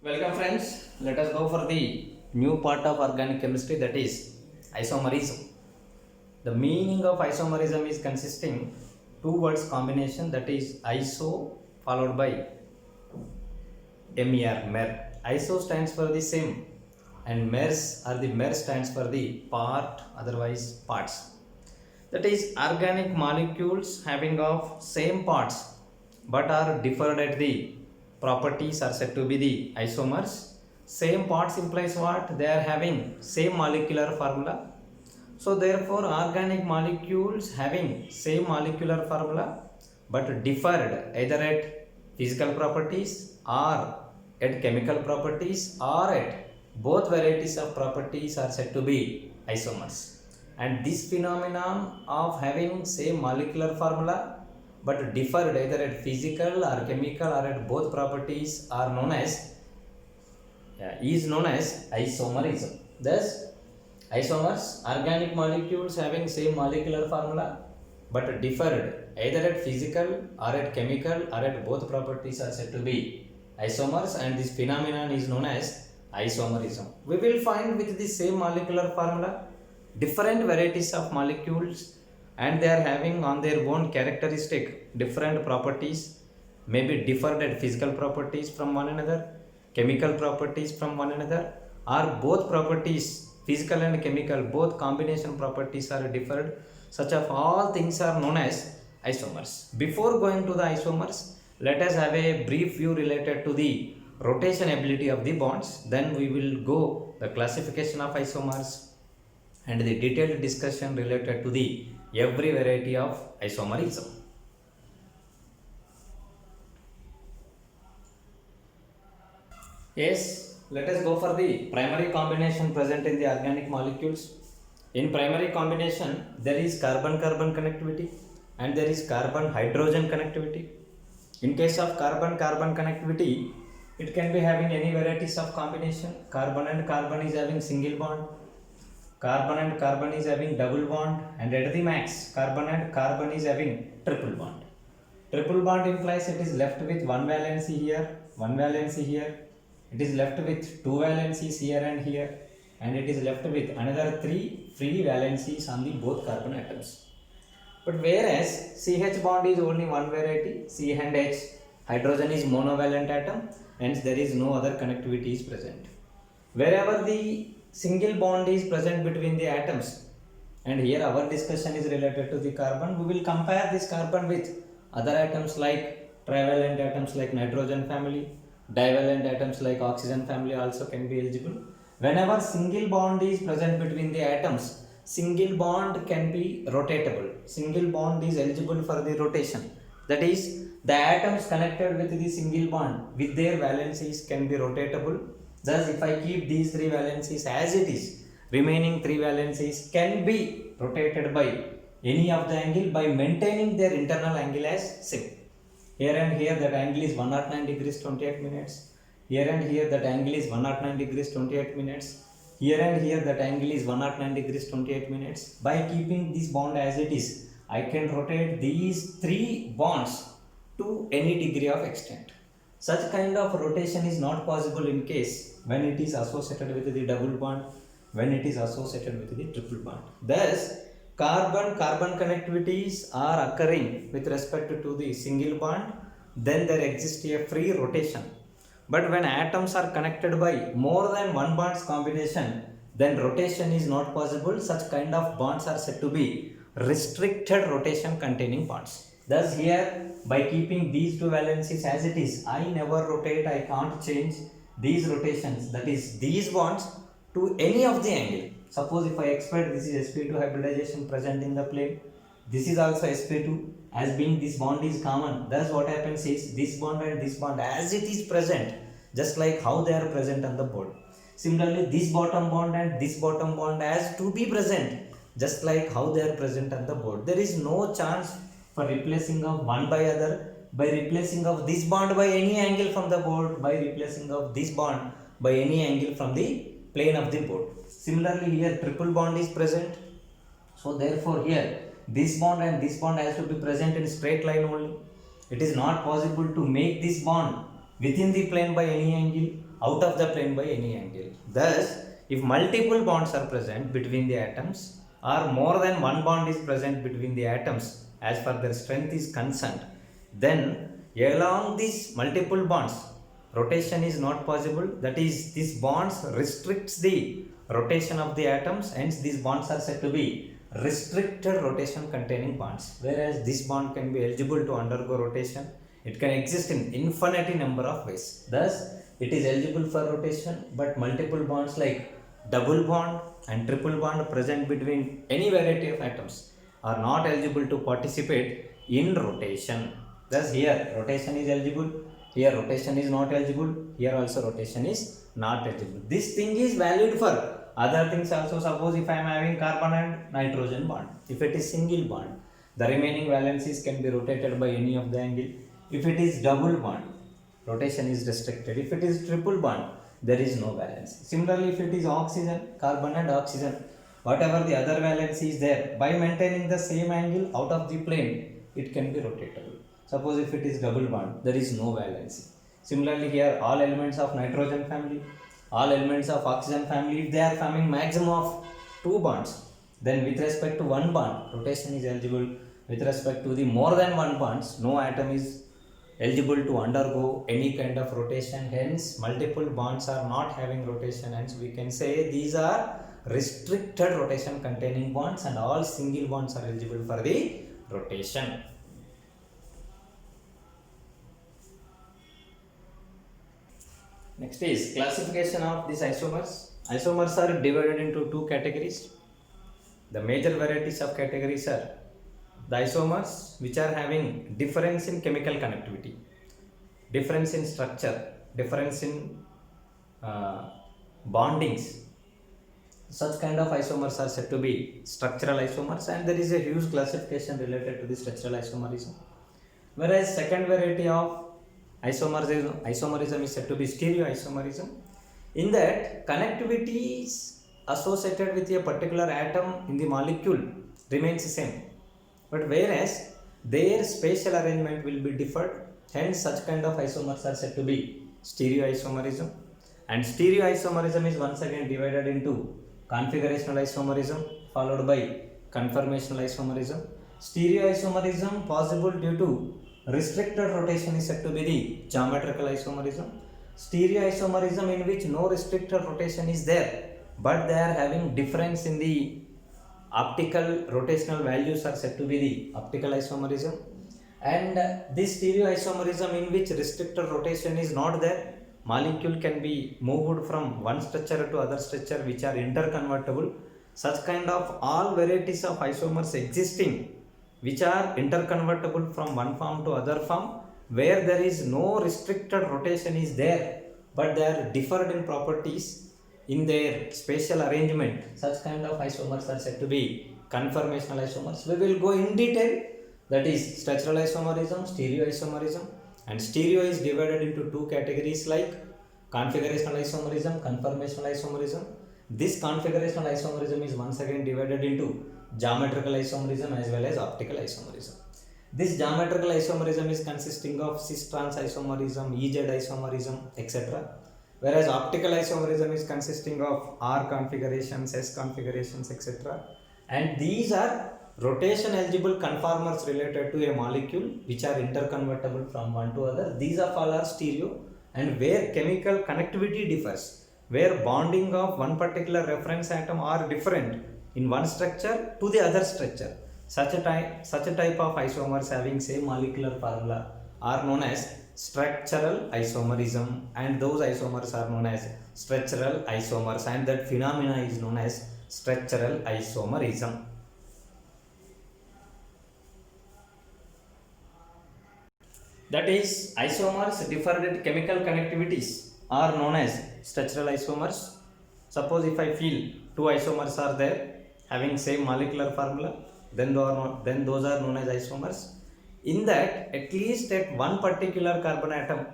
Welcome friends, let us go for the new part of organic chemistry, that is isomerism. The meaning of isomerism is consisting two words combination, that is iso followed by mer. Iso stands for the same and mer stands for the part, otherwise parts. That is organic molecules having of same parts but are differed at the properties are said to be the isomers. Same parts implies what? They are having same molecular formula. So therefore organic molecules having same molecular formula but differed either at physical properties or at chemical properties or at both varieties of properties are said to be isomers. And this phenomenon of having same molecular formula but differed either at physical or chemical or at both properties are known as isomerism. Thus, isomers, organic molecules having same molecular formula but differed either at physical or at chemical or at both properties are said to be isomers, and this phenomenon is known as isomerism. We will find with the same molecular formula different varieties of molecules and they are having on their own characteristic different properties, maybe differed at physical properties from one another, chemical properties from one another, or both properties, physical and chemical, both combination properties are differed. Such of all things are known as isomers. Before going to the isomers, let us have a brief view related to the rotation ability of the bonds. Then we will go the classification of isomers and the detailed discussion related to the every variety of isomerism. Yes, let us go for the primary combination present in the organic molecules. In primary combination, there is carbon-carbon connectivity and there is carbon-hydrogen connectivity. In case of carbon-carbon connectivity, it can be having any varieties of combination. Carbon and carbon is having single bond, carbon and carbon is having double bond, and at the max carbon and carbon is having triple bond. Triple bond implies it is left with one valency here, one valency here, it is left with two valencies here and here, and it is left with another three free valencies on the both carbon atoms. But whereas CH bond is only one variety, C and H, hydrogen is monovalent atom, hence there is no other connectivity is present. Wherever the single bond is present between the atoms, and here our discussion is related to the carbon, we will compare this carbon with other atoms like trivalent atoms like nitrogen family, divalent atoms like oxygen family also can be eligible. Whenever single bond is present between the atoms, single bond can be rotatable. Single bond is eligible for the rotation. That is, the atoms connected with the single bond with their valencies can be rotatable. Thus, if I keep these three valencies as it is, remaining three valencies can be rotated by any of the angle by maintaining their internal angle as same. Here and here that angle is 109 degrees 28 minutes. Here and here that angle is 109 degrees 28 minutes. Here and here that angle is 109 degrees 28 minutes. By keeping this bond as it is, I can rotate these three bonds to any degree of extent. Such kind of rotation is not possible in case when it is associated with the double bond, when it is associated with the triple bond. Thus, carbon-carbon connectivities are occurring with respect to the single bond, then there exists a free rotation. But when atoms are connected by more than one bonds combination, then rotation is not possible. Such kind of bonds are said to be restricted rotation containing bonds. Thus here, by keeping these two valencies as it is, I never rotate, I can't change these rotations, that is these bonds, to any of the angle. Suppose if I expect this is sp2 hybridization present in the plane, this is also sp2, as being this bond is common. Thus what happens is this bond and this bond as it is present, just like how they are present on the board. Similarly, this bottom bond and this bottom bond as to be present, just like how they are present on the board. There is no chance for replacing of one by other, by replacing of this bond by any angle from the board, by replacing of this bond by any angle from the plane of the board. Similarly, here triple bond is present. So therefore here this bond and this bond has to be present in straight line only. It is not possible to make this bond within the plane by any angle out of the plane by any angle. Thus, if multiple bonds are present between the atoms or more than one bond is present between the atoms as far their strength is concerned, then along these multiple bonds rotation is not possible. That is, these bonds restricts the rotation of the atoms, hence these bonds are said to be restricted rotation containing bonds. Whereas this bond can be eligible to undergo rotation, it can exist in infinity number of ways. Thus, it is eligible for rotation, but multiple bonds like double bond and triple bond present between any variety of atoms are not eligible to participate in rotation. Thus, here rotation is eligible, here rotation is not eligible, here also rotation is not eligible. This thing is valid for other things also. Suppose if I am having carbon and nitrogen bond, if it is single bond, the remaining valencies can be rotated by any of the angle. If it is double bond, rotation is restricted. If it is triple bond, there is no valence. Similarly, if it is oxygen, carbon and oxygen, whatever the other valence is there, by maintaining the same angle out of the plane, it can be rotatable. Suppose if it is double bond, there is no valency. Similarly, here all elements of nitrogen family, all elements of oxygen family, if they are forming maximum of 2 bonds, then with respect to one bond, rotation is eligible. With respect to the more than one bonds, no atom is eligible to undergo any kind of rotation. Hence, multiple bonds are not having rotation. Hence, we can say these are restricted rotation containing bonds, and all single bonds are eligible for the rotation. Next is classification of these isomers. Isomers are divided into 2 categories. The major varieties of categories are the isomers which are having difference in chemical connectivity, difference in structure, difference in bondings. Such kind of isomers are said to be structural isomers, and there is a huge classification related to the structural isomerism. Whereas second variety of isomerism is said to be stereoisomerism, in that connectivity is associated with a particular atom in the molecule remains the same, but whereas their spatial arrangement will be differed. Hence, such kind of isomers are said to be stereoisomerism. And stereoisomerism is once again divided into configurational isomerism followed by conformational isomerism. Stereoisomerism possible due to restricted rotation is said to be the geometrical isomerism. Stereoisomerism in which no restricted rotation is there, but they are having difference in the optical rotational values are said to be the optical isomerism. And this stereoisomerism in which restricted rotation is not there, molecule can be moved from one structure to other structure which are interconvertible. Such kind of all varieties of isomers existing which are interconvertible from one form to other form, where there is no restricted rotation is there, but they are differed in properties in their spatial arrangement. Such kind of isomers are said to be conformational isomers. We will go in detail, that is structural isomerism, stereoisomerism. And stereo is divided into 2 categories like configurational isomerism, conformational isomerism. This configurational isomerism is once again divided into geometrical isomerism as well as optical isomerism. This geometrical isomerism is consisting of cis-trans isomerism, EZ isomerism, etc. Whereas optical isomerism is consisting of R configurations, S configurations, etc. And these are rotation eligible conformers related to a molecule which are interconvertible from one to other. These of all are stereo, and where chemical connectivity differs, where bonding of one particular reference atom are different in one structure to the other structure. Such a type of isomers having same molecular formula are known as structural isomerism, and those isomers are known as structural isomers, and that phenomena is known as structural isomerism. That is, isomers differed at chemical connectivities are known as structural isomers. Suppose if I feel 2 isomers are there having same molecular formula, then those are known as isomers. In that, at least at one particular carbon atom,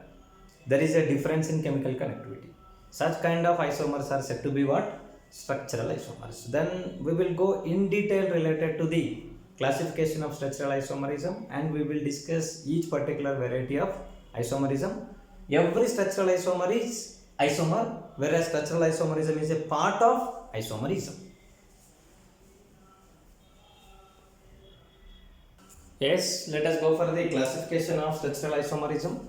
there is a difference in chemical connectivity. Such kind of isomers are said to be what? Structural isomers. Then we will go in detail related to the classification of structural isomerism, and we will discuss each particular variety of isomerism. Every structural isomer is isomer, whereas structural isomerism is a part of isomerism. Yes, let us go for the classification of structural isomerism.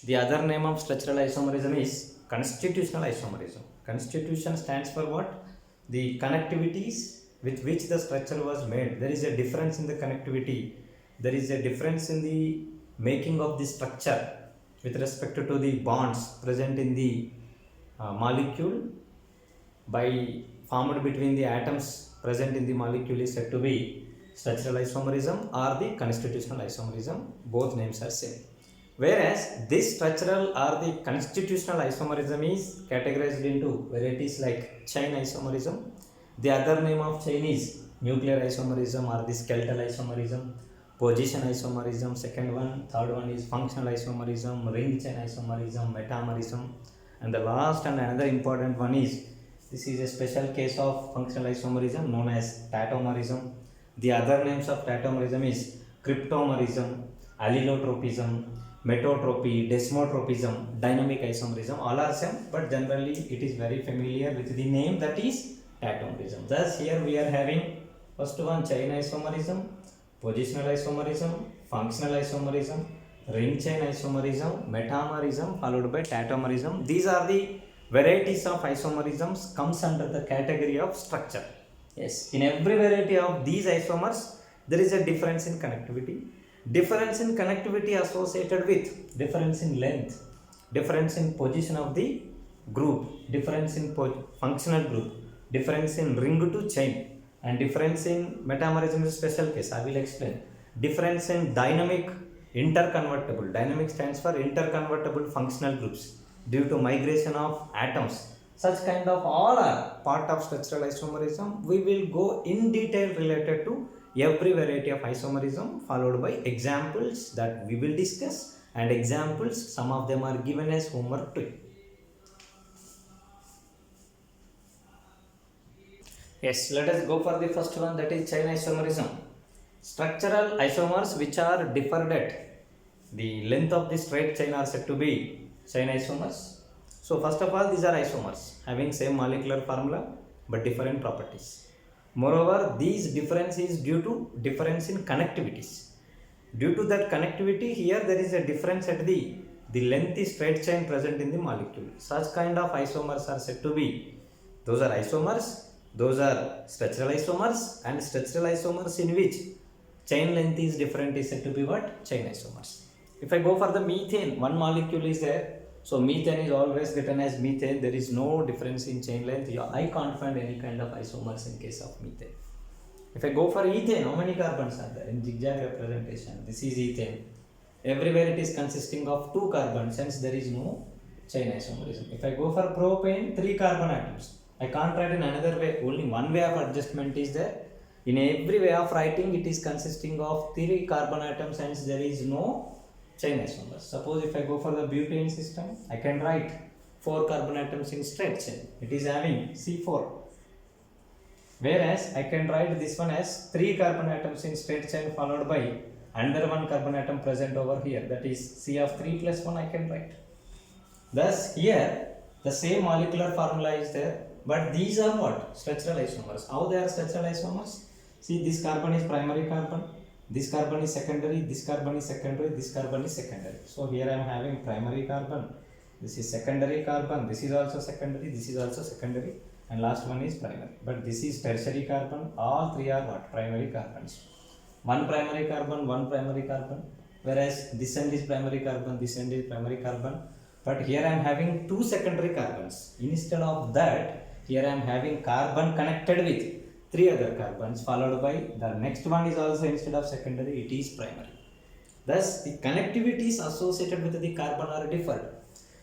The other name of structural isomerism is constitutional isomerism. Constitution stands for what? The connectivities with which the structure was made. There is a difference in the connectivity. There is a difference in the making of the structure with respect to the bonds present in the molecule by formed between the atoms present in the molecule is said to be structural isomerism or the constitutional isomerism. Both names are same. Whereas this structural or the constitutional isomerism is categorized into varieties like chain isomerism. The other name of chain is nuclear isomerism or the skeletal isomerism, position isomerism, second one, third one is functional isomerism, ring chain isomerism, metamerism, and the last and another important one is, this is a special case of functional isomerism known as tautomerism. The other names of tautomerism is cryptomerism, allotropism, metotropy, desmotropism, dynamic isomerism. All are same, but generally it is very familiar with the name, that is tautomerism. Thus here we are having first one chain isomerism, positional isomerism, functional isomerism, ring chain isomerism, metamerism, followed by tautomerism. These are the varieties of isomerisms comes under the category of structure. Yes, in every variety of these isomers, there is a difference in connectivity. Difference in connectivity associated with difference in length, difference in position of the group, difference in functional group, difference in ring to chain, and difference in metamerism is a special case. I will explain. Difference in dynamic interconvertible. Dynamic stands for interconvertible functional groups due to migration of atoms. Such kind of all are part of structural isomerism. We will go in detail related to every variety of isomerism, followed by examples that we will discuss, and examples, some of them are given as homework to you. Yes, let us go for the first one, that is chain isomerism. Structural isomers which are differed at the length of the straight chain are said to be chain isomers. So first of all, these are isomers having same molecular formula but different properties. Moreover, these difference is due to difference in connectivities. Due to that connectivity, here there is a difference at the length is straight chain present in the molecule. Such kind of isomers are said to be, those are isomers, those are structural isomers, and structural isomers in which chain length is different is said to be what? Chain isomers. If I go for the methane, one molecule is there. So methane is always written as methane. There is no difference in chain length. I can't find any kind of isomers in case of methane. If I go for ethane, how many carbons are there in zigzag representation? This is ethane. Everywhere it is consisting of 2 carbons, hence there is no chain isomerism. If I go for propane, 3 carbon atoms. I can't write in another way. Only one way of adjustment is there. In every way of writing, it is consisting of 3 carbon atoms, hence there is no chain isomers. Suppose if I go for the butane system, I can write 4 carbon atoms in straight chain. It is having C4. Whereas I can write this one as 3 carbon atoms in straight chain followed by another 1 carbon atom present over here. That is C of 3 plus 1 I can write. Thus here the same molecular formula is there, but these are what? Structural isomers. How they are structural isomers? See, this carbon is primary carbon. This carbon is secondary, this carbon is secondary, this carbon is secondary. So here I am having primary carbon, this is secondary carbon, this is also secondary, this is also secondary, and last one is primary. But this is tertiary carbon, all 3 are what? Primary carbons. One primary carbon, one primary carbon, whereas this end is primary carbon, this end is primary carbon. But here I am having 2 secondary carbons. Instead of that, here I am having carbon connected with 3 other carbons, followed by the next one is also, instead of secondary, it is primary. Thus the connectivities associated with the carbon are different.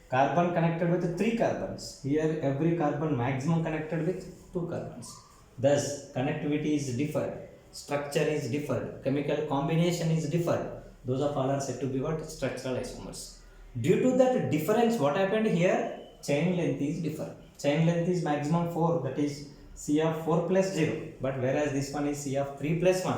Carbon connected with 3 carbons. Here every carbon maximum connected with 2 carbons. Thus connectivity is different, structure is different, chemical combination is different. Those of all are said to be what? Structural isomers. Due to that difference, what happened here? Chain length is different. Chain length is maximum 4, that is C of 4 plus 0, but whereas this one is C of 3 plus 1.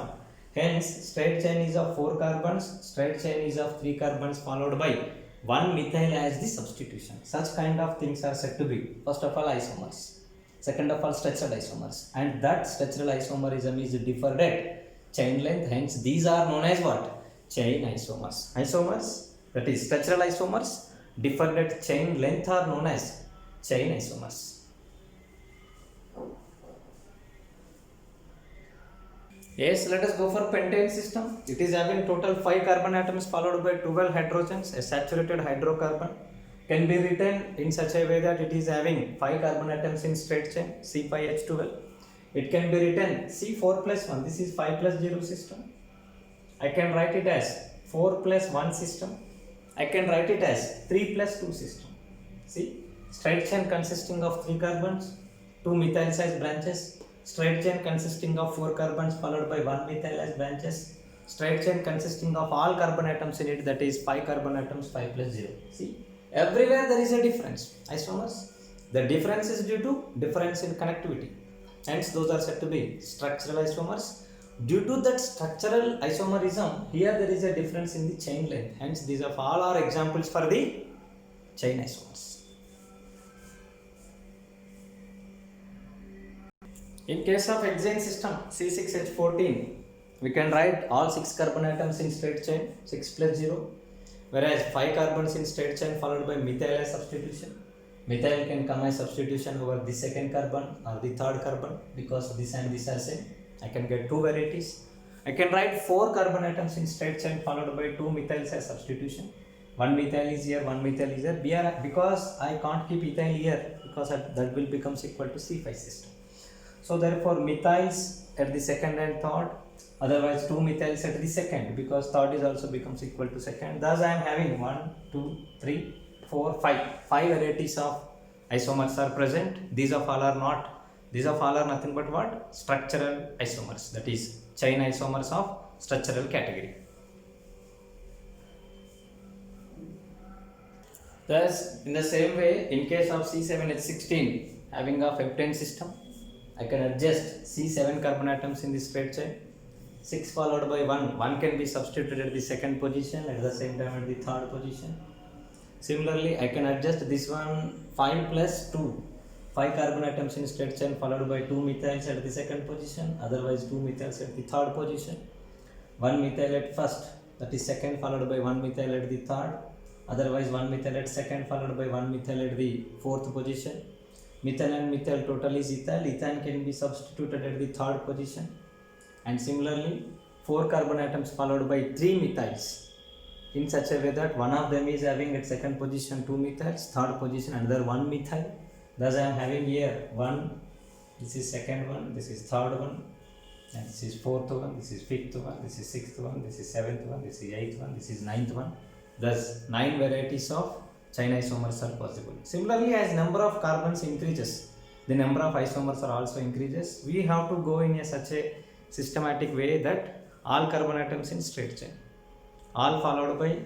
Hence straight chain is of 4 carbons, straight chain is of 3 carbons followed by one methyl as the substitution. Such kind of things are said to be, first of all, isomers. Second of all, structured isomers. And that structural isomerism is differed at chain length. Hence, these are known as what? Chain isomers. Isomers, that is structural isomers, differed at chain length are known as chain isomers. Yes, let us go for pentane system. It is having total 5 carbon atoms followed by 12 hydrogens. A saturated hydrocarbon can be written in such a way that it is having 5 carbon atoms in straight chain, C5H12. It can be written C4 plus 1. This is 5 plus 0 system. I can write it as 4 plus 1 system. I can write it as 3 plus 2 system. See, straight chain consisting of 3 carbons, 2 methyl size branches. Straight chain consisting of 4 carbons followed by 1 methyl as branches. Straight chain consisting of all carbon atoms in it, that is 5 carbon atoms, 5 plus 0. See, everywhere there is a difference. Isomers, the difference is due to difference in connectivity. Hence, those are said to be structural isomers. Due to that structural isomerism, here there is a difference in the chain length. Hence, these are all are examples for the chain isomers. In case of hexane system, C6H14, we can write all 6 carbon atoms in straight chain, 6 plus 0, whereas 5 carbons in straight chain followed by methyl as substitution. Methyl can come as substitution over the second carbon or the third carbon, because this and this are same. I can get 2 varieties. I can write 4 carbon atoms in straight chain followed by 2 methyls as substitution. 1 methyl is here, 1 methyl is here. Because I can't keep ethyl here, because that will becomes equal to C5 system. So therefore methyls at the second and third, otherwise 2 methyls at the second, because third is also becomes equal to second. Thus I am having 1, 2, 3, 4, 5. 5 varieties of isomers are present. These of all are not. These of all are nothing but what? Structural isomers, that is chain isomers of structural category. Thus, in the same way, in case of C7H16 having a heptane system, I can adjust C7 carbon atoms in the straight chain, 6 followed by 1. 1 can be substituted at the second position, at the same time at the third position. Similarly, I can adjust this one 5 plus 2. 5 carbon atoms in straight chain followed by 2 methyls at the second position, otherwise 2 methyls at the third position. 1 methyl at first, that is second followed by 1 methyl at the third, otherwise 1 methyl at second followed by 1 methyl at the fourth position. Methyl and methyl total is ethyl. Ethane can be substituted at the third position. And similarly, 4 carbon atoms followed by 3 methyls in such a way that one of them is having at second position 2 methyls, third position another 1 methyl. Thus I am having here 1, this is second one, this is third one, and this is fourth one, this is fifth one, this is sixth one, this is seventh one, this is eighth one, this is ninth one. Thus 9 varieties of chain isomers are possible. Similarly, as number of carbons increases, the number of isomers are also increases. We have to go in such a systematic way that all carbon atoms in straight chain, all followed by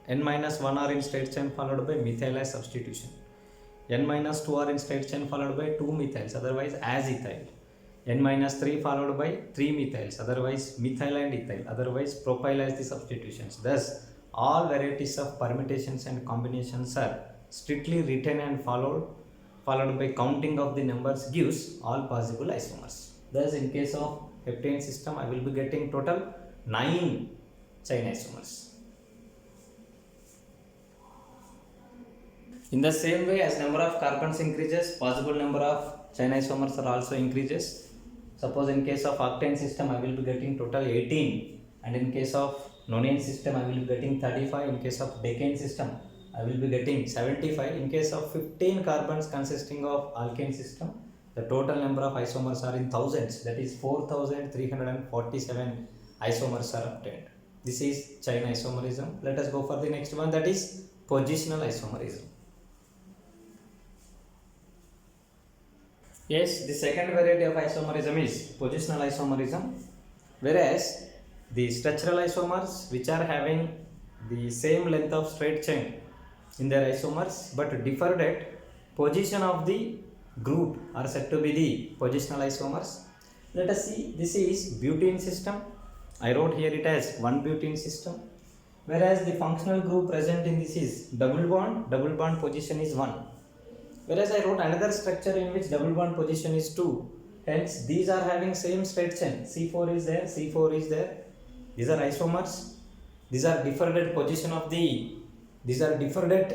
n-1 are in straight chain followed by methyl as substitution. n-2 are in straight chain followed by 2 methyls, otherwise as ethyl. n-3 followed by 3 methyls, otherwise methyl and ethyl, otherwise propyl as the substitutions. Thus, all varieties of permutations and combinations are strictly written and followed by counting of the numbers gives all possible isomers. Thus, in case of heptane system, I will be getting total 9 chain isomers. In the same way, as number of carbons increases, possible number of chain isomers are also increases. Suppose in case of octane system, I will be getting total 18, and in case of nonane system, I will be getting 35. In case of decane system, I will be getting 75. In case of 15 carbons consisting of alkane system, the total number of isomers are in thousands, that is 4,347 isomers are obtained. This is chain isomerism. Let us go for the next one, that is positional isomerism. Yes, the second variety of isomerism is positional isomerism, whereas the structural isomers, which are having the same length of straight chain in their isomers but differed at position of the group, are said to be the positional isomers. Let us see, this is butene system. I wrote here it as 1 butene system. whereas the functional group present in this is double bond position is 1. Whereas I wrote another structure in which double bond position is 2. Hence these are having same straight chain. C4 is there, C4 is there. These are isomers. These are different position of the, these are different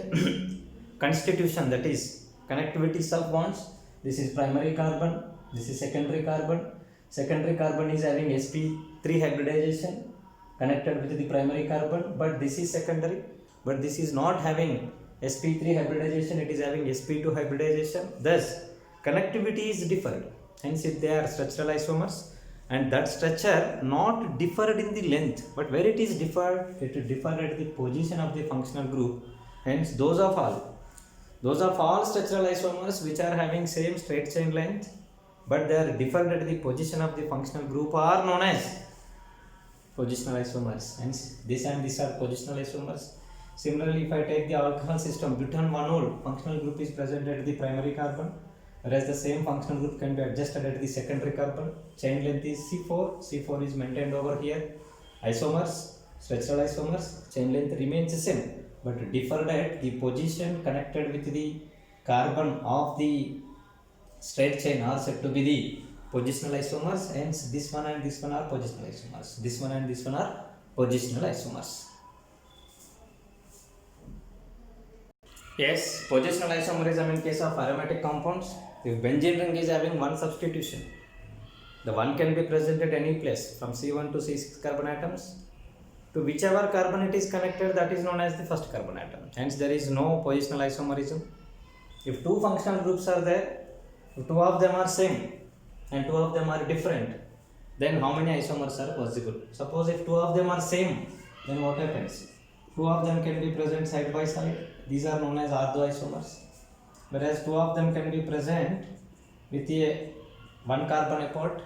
constitution, that is connectivity sub bonds. This is primary carbon, this is secondary carbon. Secondary carbon is having sp3 hybridization connected with the primary carbon, but this is secondary, but this is not having sp3 hybridization, it is having sp2 hybridization. Thus connectivity is different. Hence if they are structural isomers, and that structure not differed in the length, but where it is differed, it differed at the position of the functional group. Hence those of all structural isomers which are having same straight chain length but they are differed at the position of the functional group are known as positional isomers. Hence this and these are positional isomers. Similarly, if I take the alcohol system, butane 1-ol functional group is present at the primary carbon, whereas the same functional group can be adjusted at the secondary carbon. Chain length is C4, C4 is maintained over here. Isomers, structural isomers, chain length remains the same but differed at the position connected with the carbon of the straight chain are said to be the positional isomers. Hence this one and this one are positional isomers, this one and this one are positional isomers. Yes, positional isomerism in case of aromatic compounds. If benzene ring is having one substitution, the one can be present at any place from C1 to C6 carbon atoms. To whichever carbon it is connected, that is known as the first carbon atom. Hence there is no positional isomerism. If two functional groups are there, if two of them are same and two of them are different, then how many isomers are possible? Suppose if two of them are same, then what happens? Two of them can be present side by side. These are known as orthoisomers. Whereas two of them can be present with a one carbon apart,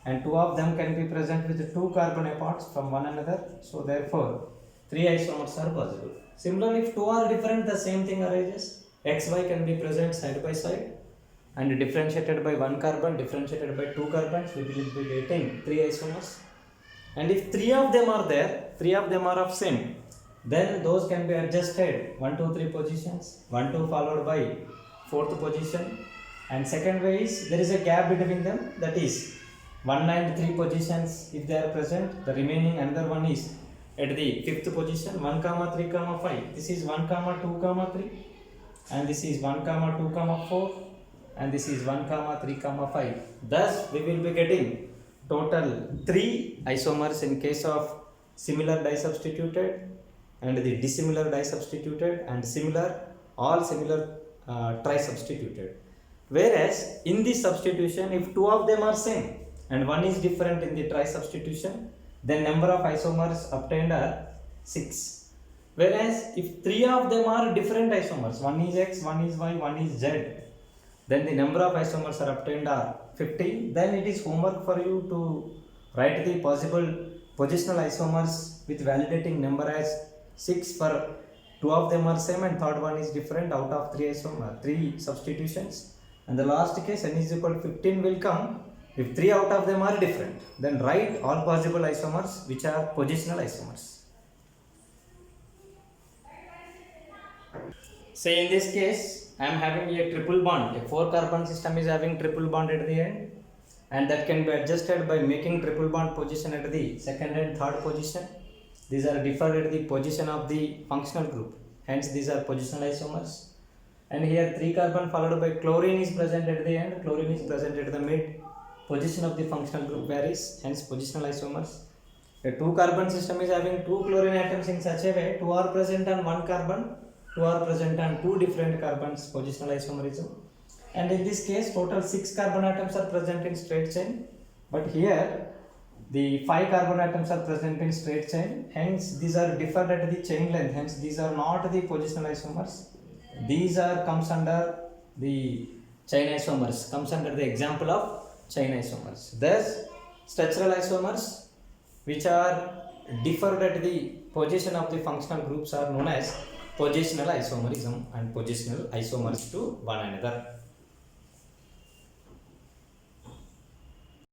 and two of them can be present with two carbon apart from one another. So therefore, three isomers are possible. Similarly, if two are different, the same thing arises. XY can be present side by side and differentiated by one carbon, differentiated by two carbons, we will be getting three isomers. And if three of them are there, three of them are of same, then those can be adjusted 1, 2, 3 positions, 1, 2 followed by fourth position. And second way is there is a gap between them, that is 1 and 3 positions if they are present. The remaining another one is at the fifth position, 1, 3, 5. This is 1, 2, 3, and this is 1, 2, 4, and this is 1, 3, 5. Thus we will be getting total 3 isomers in case of similar disubstituted and the dissimilar disubstituted and similar, all similar trisubstituted. Whereas in this substitution, if two of them are same and one is different in the trisubstitution, then number of isomers obtained are 6. Whereas if three of them are different isomers, one is X, one is Y, one is Z, then the number of isomers are obtained are 15. Then it is homework for you to write the possible positional isomers with validating number as 6 for two of them are same and third one is different out of 3 substitutions. And the last case n is equal to 15 will come if 3 out of them are different. Then write all possible isomers which are positional isomers. Say in this case, I am having a triple bond. A 4 carbon system is having triple bond at the end, and that can be adjusted by making triple bond position at the second and third position. These are differed at the position of the functional group. Hence these are positional isomers. And here 3 carbon followed by chlorine is present at the end. Chlorine is present at the mid position of the functional group varies. Hence positional isomers. A 2 carbon system is having 2 chlorine atoms in such a way 2 are present on 1 carbon, 2 are present on 2 different carbons, positional isomerism. And in this case total 6 carbon atoms are present in straight chain, but here the 5 carbon atoms are present in straight chain. Hence these are differed at the chain length. Hence these are not the positional isomers. These are comes under the chain isomers, comes under the example of chain isomers. Thus structural isomers which are differed at the position of the functional groups are known as positional isomerism and positional isomers to one another.